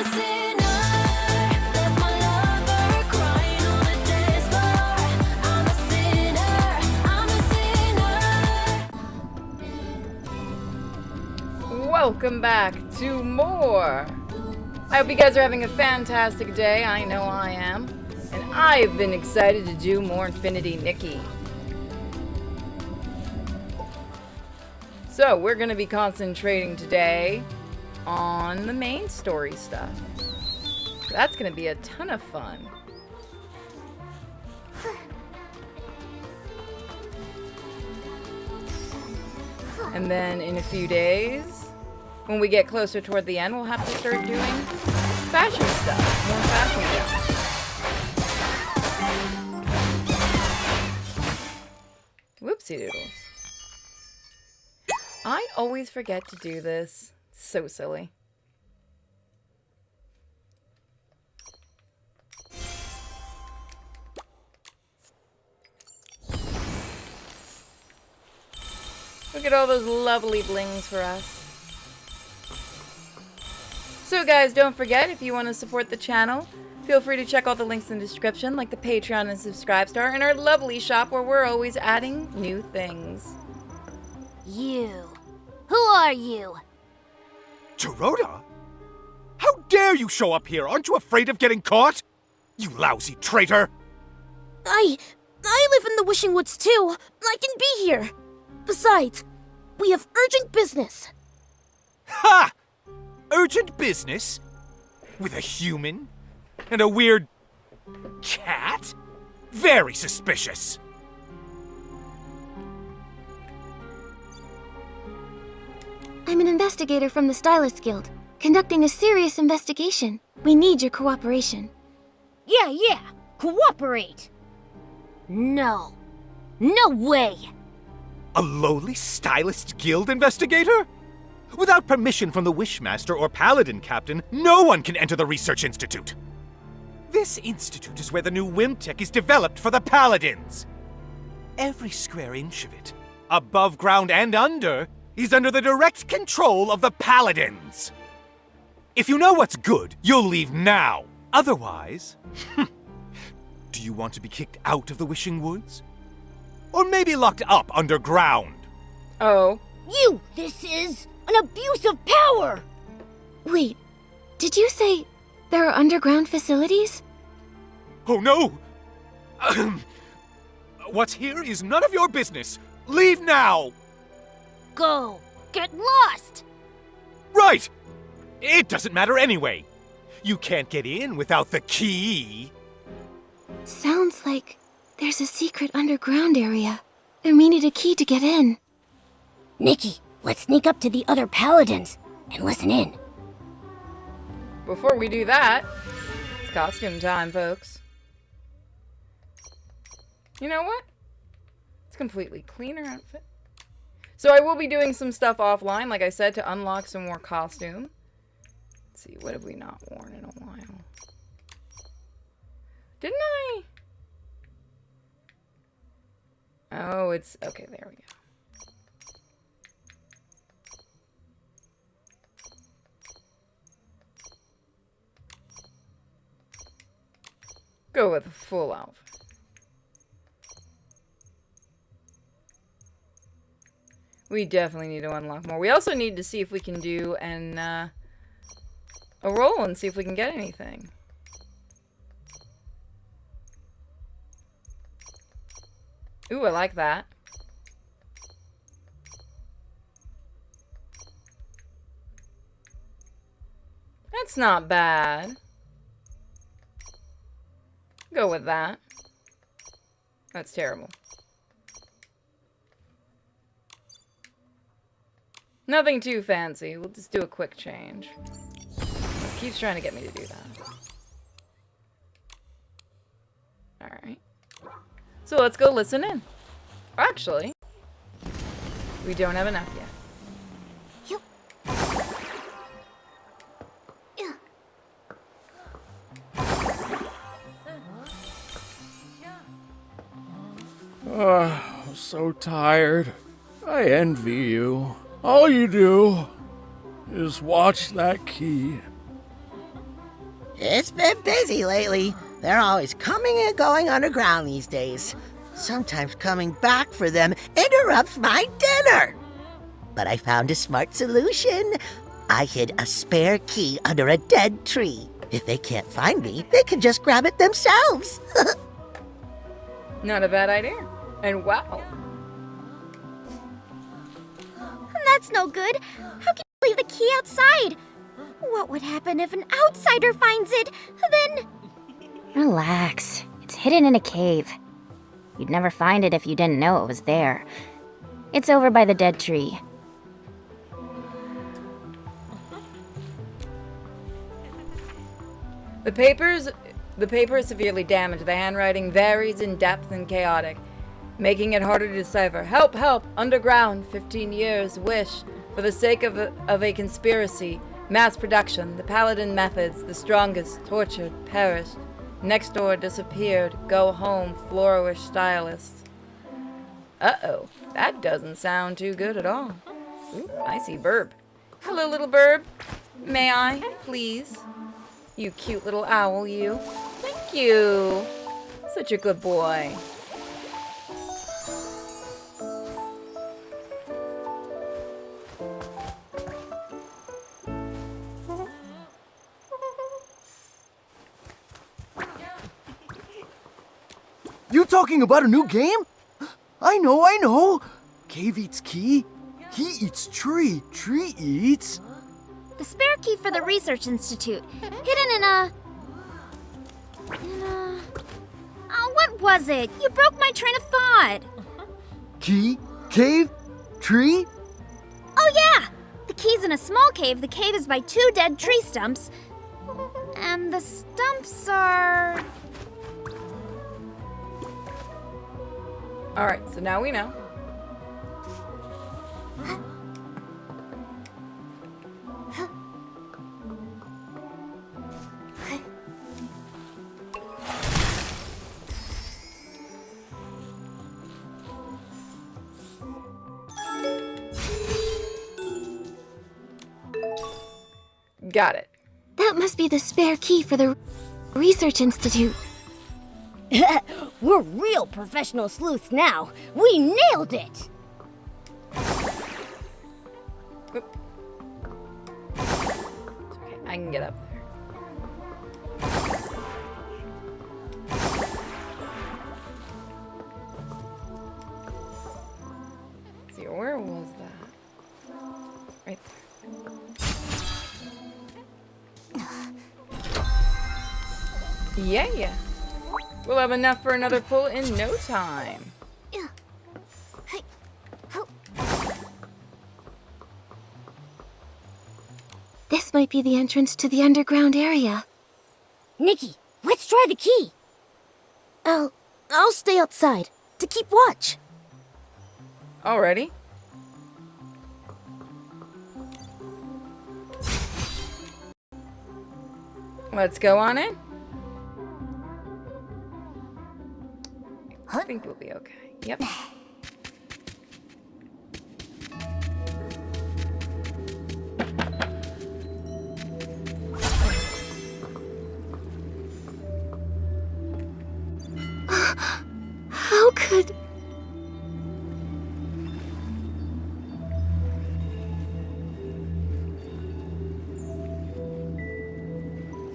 a sinner, left my lover crying on the dance floor. I'm a sinner, I'm a sinner. Welcome back to more. I hope you guys are having a fantastic day. I know I am. And I've been excited to do more Infinity Nikki. So we're going to be concentrating today on the main story stuff. That's going to be a ton of fun. And then in a few days, when we get closer toward the end, we'll have to start doing fashion stuff. More fashion stuff. Whoopsie doodles. I always forget to do this. So silly. Look at all those lovely blings for us. So guys, don't forget, if you want to support the channel, feel free to check all the links in the description, like the Patreon and Subscribe Star, and our lovely shop where we're always adding new things. You. Who are you? Toota? How dare you show up here? Aren't you afraid of getting caught? You lousy traitor! I live in the Wishing Woods too. I can be here. Besides, we have urgent business. Ha! Urgent business? With a human? And a weird... cat? Very suspicious. I'm an investigator from the Stylist Guild, conducting a serious investigation. We need your cooperation. Yeah, cooperate. No. No way. A lowly Stylist Guild investigator? Without permission from the Wishmaster or Paladin Captain, no one can enter the Research Institute. This institute is where the new Wimtech is developed for the Paladins. Every square inch of it, above ground and under, is under the direct control of the Paladins. If you know what's good, you'll leave now. Otherwise, do you want to be kicked out of the Wishing Woods? Or maybe locked up underground? Oh. This is an abuse of power! Wait, did you say there are underground facilities? Oh no! What's here is none of your business. Leave now! Go! Get lost! Right! It doesn't matter anyway. You can't get in without the key. Sounds like there's a secret underground area, and we need a key to get in. Nikki, let's sneak up to the other paladins and listen in. Before we do that, it's costume time, folks. You know what? It's a completely cleaner outfit. So I will be doing some stuff offline, like I said, to unlock some more costume. Let's see, what have we not worn in a while? Didn't I? Oh, it's... okay, there we go. Go with a full outfit. We definitely need to unlock more. We also need to see if we can do a roll and see if we can get anything. Ooh, I like that. That's not bad. Go with that. That's terrible. Nothing too fancy. We'll just do a quick change. It keeps trying to get me to do that. Alright. So let's go listen in. Actually, we don't have enough yet. So tired. I envy you. All you do is watch that key. It's been busy lately. They're always coming and going underground these days. Sometimes coming back for them interrupts my dinner. But I found a smart solution. I hid a spare key under a dead tree. If they can't find me, they can just grab it themselves. Not a bad idea. And wow. That's no good. How can you leave the key outside? What would happen if an outsider finds it? Then... Relax. It's hidden in a cave. You'd never find it if you didn't know it was there. It's over by the dead tree. The paper is severely damaged. The handwriting varies in depth and chaotic, making it harder to decipher. Help, help! Underground, 15 years, wish, for the sake of a conspiracy, mass production, the paladin methods, the strongest, tortured, perished. Next door, disappeared, go home, flourish, stylist. Uh-oh, that doesn't sound too good at all. Ooh, I see Burb. Hello, little Burb. May I, please? You cute little owl, you. Thank you. Such a good boy. You talking about a new game? I know. Cave eats key. He eats tree. Tree eats... the spare key for the research institute, hidden in a... Oh, what was it? You broke my train of thought. Key? Cave? Tree? Oh yeah! The key's in a small cave. The cave is by 2 dead tree stumps. And the stumps are... Alright, so now we know. Got it. That must be the spare key for the research institute. We're real professional sleuths now. We nailed it! Oop. Okay, I can get up there. Let's see, where was that? Right there. Yeah. We'll have enough for another pull in no time. This might be the entrance to the underground area. Nikki, let's try the key. I'll stay outside to keep watch. Alrighty. Let's go on in. I think we'll be okay. Yep. How could...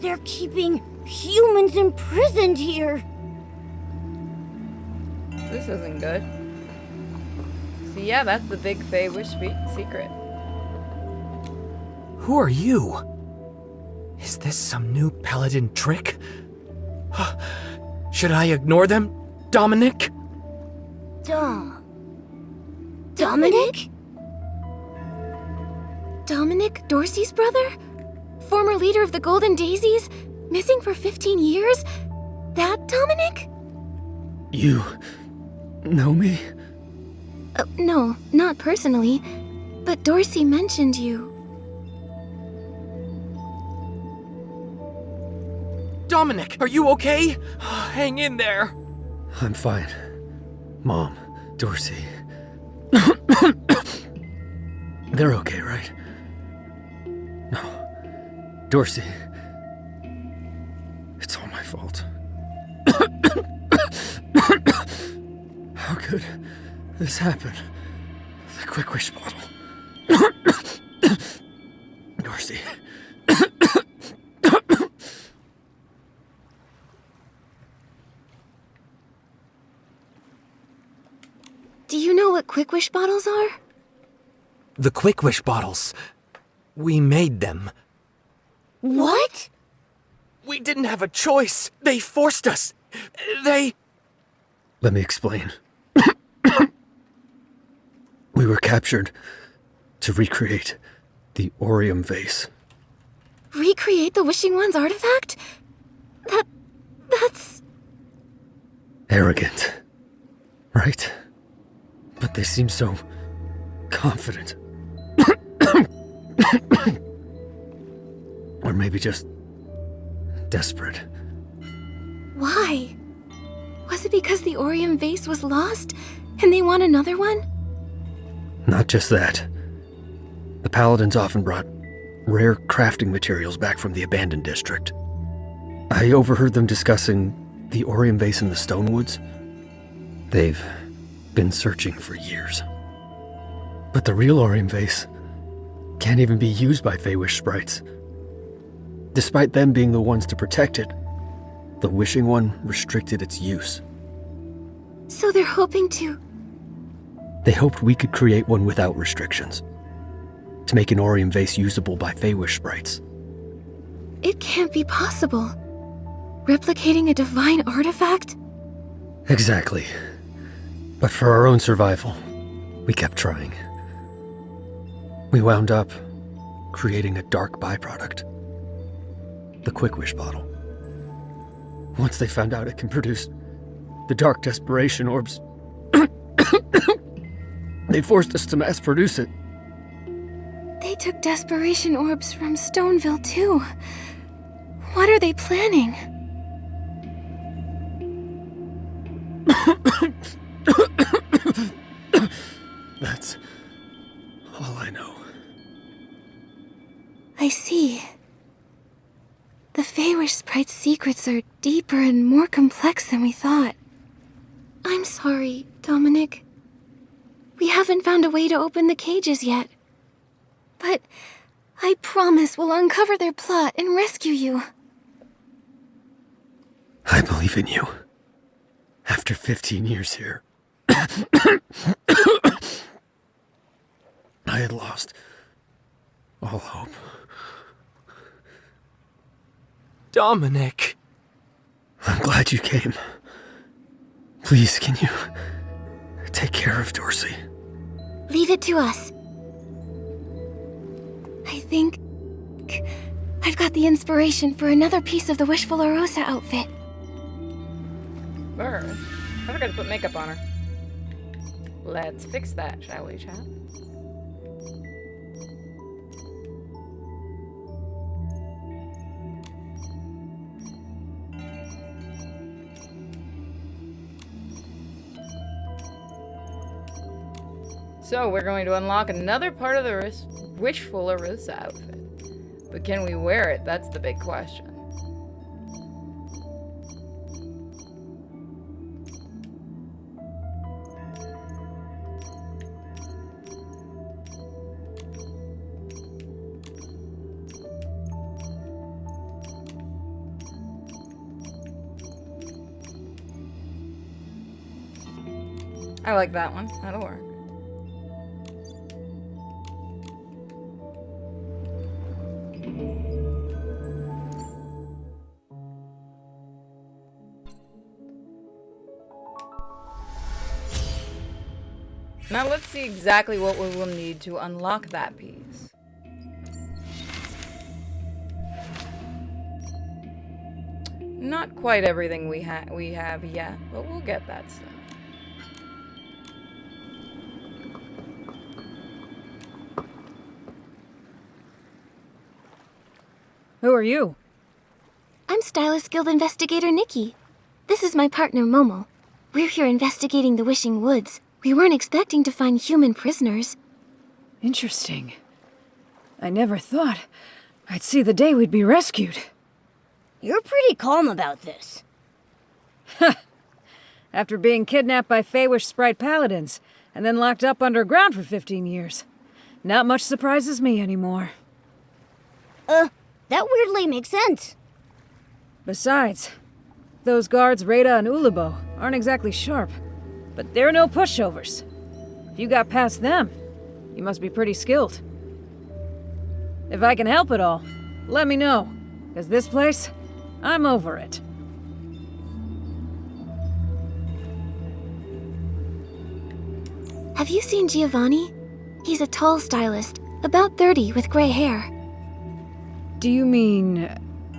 They're keeping humans imprisoned here. This isn't good. So yeah, that's the big Fey Wish secret. Who are you? Is this some new paladin trick? Should I ignore them, Dominic? Dominic? Dominic, Dorsey's brother? Former leader of the Golden Daisies? Missing for 15 years? That Dominic? You know me? No, not personally. But Dorsey mentioned you. Dominic, are you okay? Hang in there. I'm fine. Mom, Dorsey. They're okay, right? No. Dorsey. fault. How could this happen? The Quick Wish bottle. Dorsey. Do you know what Quick Wish bottles are? The Quick Wish bottles. We made them. What? We didn't have a choice. They forced us. They... Let me explain. We were captured to recreate the Orium vase. Recreate the Wishing One's artifact? That's... Arrogant. Right? But they seem so confident. Or maybe just desperate. Why? Was it because the Orium vase was lost and they want another one? Not just that. The Paladins often brought rare crafting materials back from the abandoned district. I overheard them discussing the Orium vase in the Stonewoods. They've been searching for years. But the real Orium vase can't even be used by Feywish sprites. Despite them being the ones to protect it, the Wishing One restricted its use. So they're hoping to... They hoped we could create one without restrictions, to make an Orium vase usable by Feywish sprites. It can't be possible. Replicating a divine artifact? Exactly. But for our own survival, we kept trying. We wound up creating a dark byproduct. The Quick Wish bottle. Once they found out it can produce the dark desperation orbs, they forced us to mass produce it. They took desperation orbs from Stoneville too. What are they planning? That's all I know. I see. The Feywish sprite's secrets are deeper and more complex than we thought. I'm sorry, Dominic. We haven't found a way to open the cages yet. But I promise we'll uncover their plot and rescue you. I believe in you. After 15 years here, I had lost all hope. Dominic. I'm glad you came. Please, can you take care of Dorsey? Leave it to us. I think I've got the inspiration for another piece of the Wishful Arosa outfit. Burr. I forgot to put makeup on her. Let's fix that, shall we, chat? So we're going to unlock another part of the Wishful Arosa outfit. But can we wear it? That's the big question. I like that one. That'll work. Now let's see exactly what we will need to unlock that piece. Not quite everything we have yet, but we'll get that stuff. Who are you? I'm Stylist Guild Investigator Nikki. This is my partner Momo. We're here investigating the Wishing Woods. We weren't expecting to find human prisoners. Interesting. I never thought I'd see the day we'd be rescued. You're pretty calm about this. After being kidnapped by Feywish Sprite Paladins, and then locked up underground for 15 years. Not much surprises me anymore. That weirdly makes sense. Besides, those guards Rada and Ulubo aren't exactly sharp, but they're no pushovers. If you got past them, you must be pretty skilled. If I can help at all, let me know, because this place, I'm over it. Have you seen Giovanni? He's a tall stylist, about 30 with gray hair. Do you mean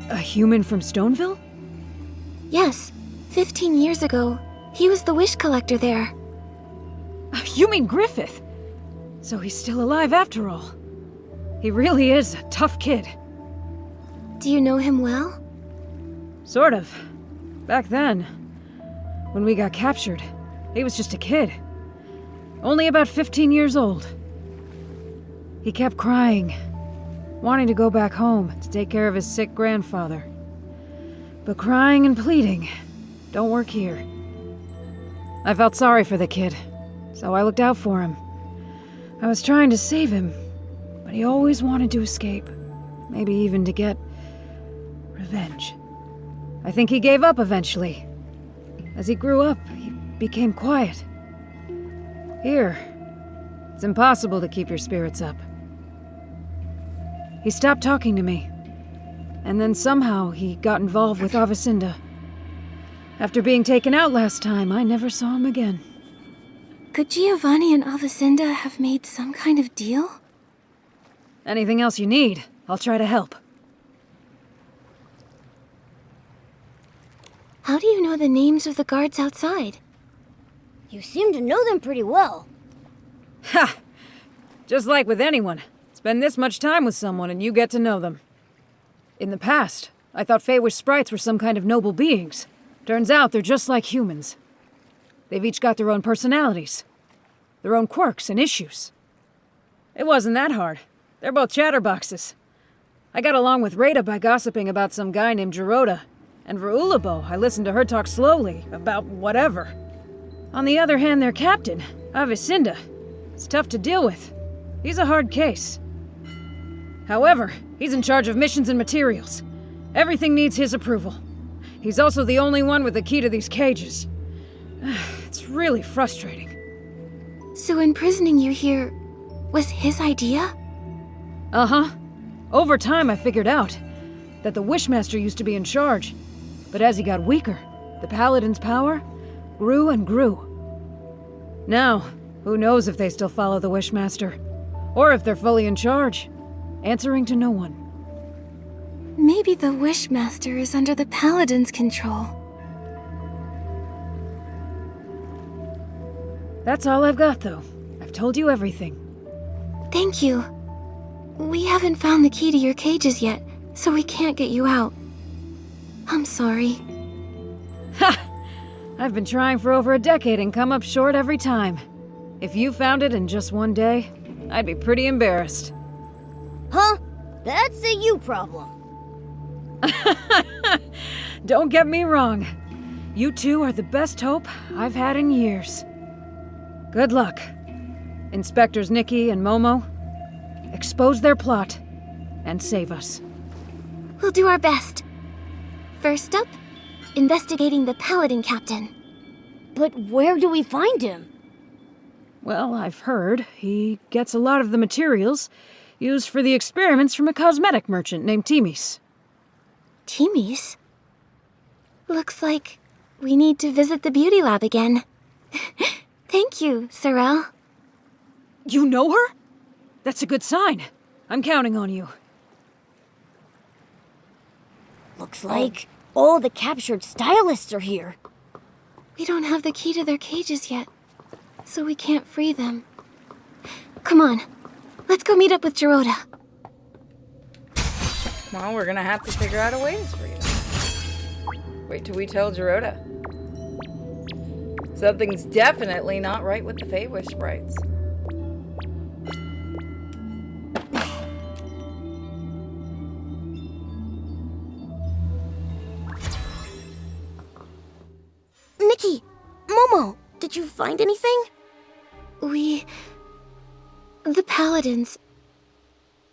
a human from Stoneville? Yes, 15 years ago, he was the wish collector there. You mean Griffith? So he's still alive after all. He really is a tough kid. Do you know him well? Sort of. Back then, when we got captured, he was just a kid. Only about 15 years old. He kept crying, wanting to go back home to take care of his sick grandfather. But crying and pleading don't work here. I felt sorry for the kid, so I looked out for him. I was trying to save him, but he always wanted to escape, maybe even to get revenge. I think he gave up eventually. As he grew up, he became quiet. Here, it's impossible to keep your spirits up. He stopped talking to me, and then somehow he got involved with Avacinda. After being taken out last time, I never saw him again. Could Giovanni and Avacinda have made some kind of deal? Anything else you need, I'll try to help. How do you know the names of the guards outside? You seem to know them pretty well. Ha! Just like with anyone. Spend this much time with someone and you get to know them. In the past, I thought Feywish sprites were some kind of noble beings. Turns out they're just like humans. They've each got their own personalities, their own quirks and issues. It wasn't that hard. They're both chatterboxes. I got along with Rada by gossiping about some guy named Geroda, and for Ulubo, I listened to her talk slowly about whatever. On the other hand, their captain, Avacinda, is tough to deal with. He's a hard case. However, he's in charge of missions and materials. Everything needs his approval. He's also the only one with the key to these cages. It's really frustrating. So imprisoning you here was his idea? Uh-huh. Over time, I figured out that the Wishmaster used to be in charge. But as he got weaker, the Paladin's power grew and grew. Now, who knows if they still follow the Wishmaster? Or if they're fully in charge, answering to no one. Maybe the Wishmaster is under the Paladin's control. That's all I've got, though. I've told you everything. Thank you. We haven't found the key to your cages yet, so we can't get you out. I'm sorry. Ha! I've been trying for over a decade and come up short every time. If you found it in just one day, I'd be pretty embarrassed. Huh? That's a you problem. Don't get me wrong. You two are the best hope I've had in years. Good luck. Inspectors Nikki and Momo, expose their plot and save us. We'll do our best. First up, investigating the Paladin captain. But where do we find him? Well, I've heard he gets a lot of the materials used for the experiments from a cosmetic merchant named Timis. Timis? Looks like we need to visit the beauty lab again. Thank you, Sorrel. You know her? That's a good sign. I'm counting on you. Looks like all the captured stylists are here. We don't have the key to their cages yet, so we can't free them. Come on, let's go meet up with Geroda. Well, we're gonna have to figure out a way to free them. Wait till we tell Geroda. Something's definitely not right with the Feywish sprites. Momo, did you find anything? The Paladins.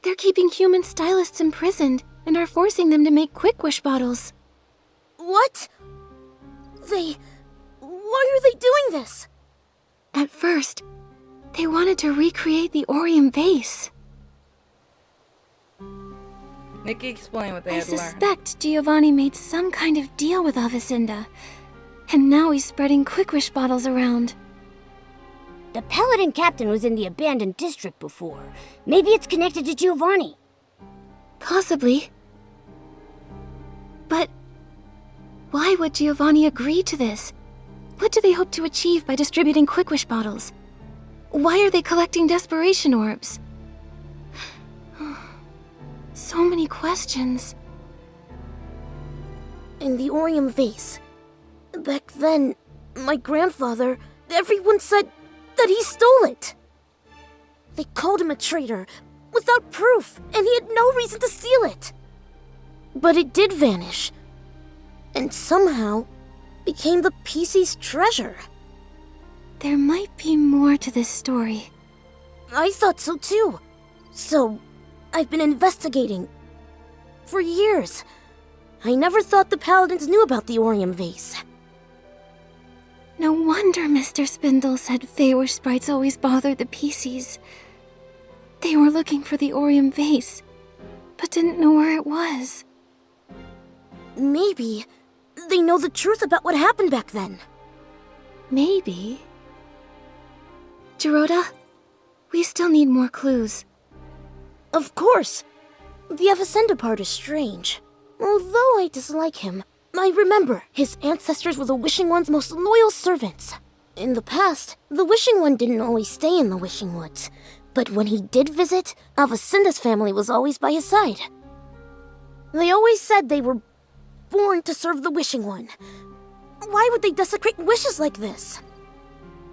They're keeping human stylists imprisoned and are forcing them to make Quick Wish bottles. What? Why are they doing this? At first, they wanted to recreate the Orium vase. Nikki, explain what they I had learned. suspect Giovanni made some kind of deal with Avicenda, and now he's spreading Quick Wish bottles around. The Paladin captain was in the abandoned district before. Maybe it's connected to Giovanni. Possibly. But why would Giovanni agree to this? What do they hope to achieve by distributing Quick Wish bottles? Why are they collecting desperation orbs? So many questions. In the Orium vase. Back then, my grandfather, everyone said that he stole it. They called him a traitor, without proof, and he had no reason to steal it. But it did vanish, and somehow became the PC's treasure. There might be more to this story. I thought so too. So, I've been investigating. For years. I never thought the Paladins knew about the Orium vase. No wonder Mr. Spindle said Feywish sprites always bothered the PCs. They were looking for the Orium vase, but didn't know where it was. Maybe they know the truth about what happened back then. Maybe. Gerota, we still need more clues. Of course. The Avicenda part is strange. Although I dislike him, I remember his ancestors were the Wishing One's most loyal servants. In the past, the Wishing One didn't always stay in the Wishing Woods. But when he did visit, Avicenda's family was always by his side. They always said they were born to serve the Wishing One. Why would they desecrate wishes like this?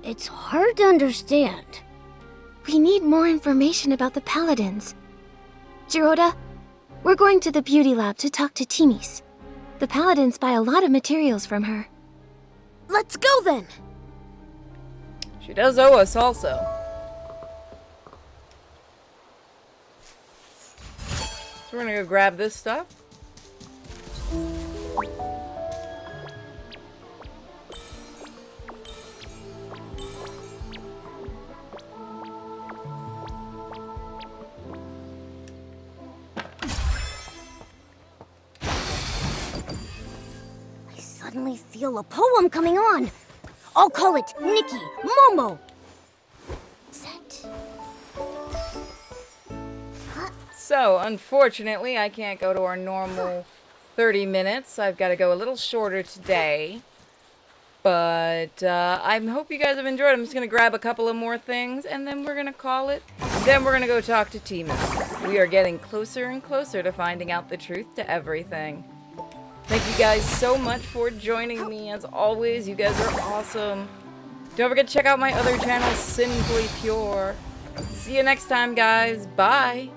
It's hard to understand. We need more information about the Paladins. Gerota, we're going to the beauty lab to talk to Timis. The Paladins buy a lot of materials from her. Let's go then! She does owe us also. So we're gonna go grab this stuff. I suddenly feel a poem coming on. I'll call it Nikki, Momo. Set. So, unfortunately, I can't go to our normal 30 minutes. I've got to go a little shorter today. But I hope you guys have enjoyed. I'm just going to grab a couple of more things, and then we're going to call it. Then we're going to go talk to Timis. We are getting closer and closer to finding out the truth to everything. Thank you guys so much for joining me. As always, you guys are awesome. Don't forget to check out my other channel, Sinfully Pure. See you next time, guys. Bye.